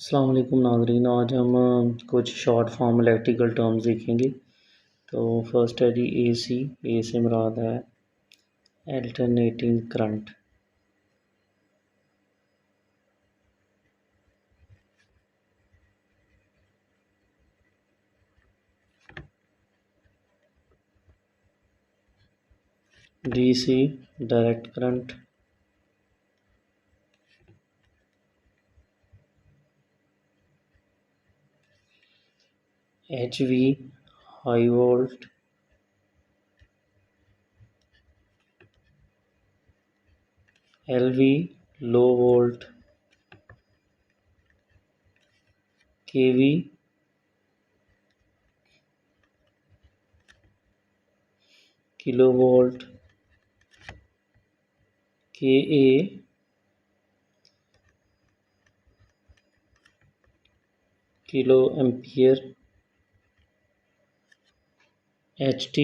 अस्सलाम वालेकुम नाज़रीन। आज हम कुछ शॉर्ट फॉर्म इलेक्ट्रिकल टर्म्स देखेंगे। तो फर्स्ट है जी AC। ए से मुराद है alternating current. DC direct current. HV high volt. LV low volt. KV kilo volt. KA kilo ampere. HT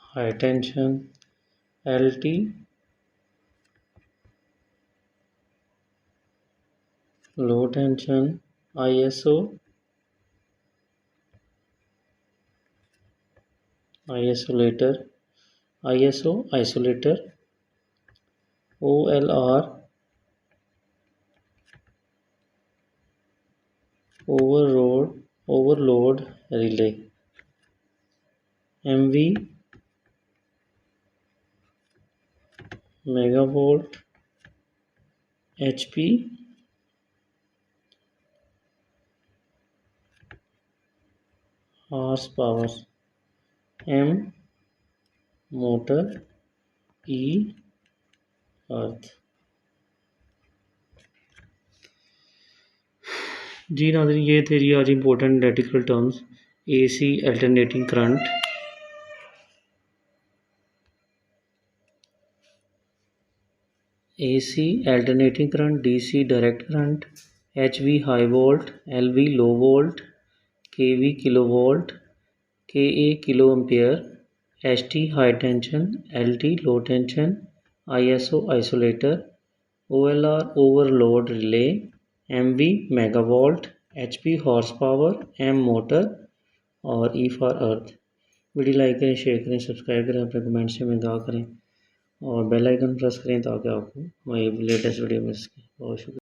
high tension. LT low tension. ISO isolator. ISO isolator. OLR overload relay. MV megavolt. HP horse power. M motor. E earth. जी नाज़रीन, ये थे जी आज important electrical terms. AC alternating current. AC alternating current. DC direct current. HV high volt. LV low volt. KV kilo volt. KA kilo ampere. HT high tension. LT low tension. ISO isolator. OLR overload relay. MV megavolt. HP horse power. M motor और E for earth. Video like करें, share करें, subscribe करें, अपने comments में इज़ाफ़ा करें और bell icon press करें ताकि आपको हमारी लेटेस्ट वीडियो मिल सके। बहुत शुक्रिया।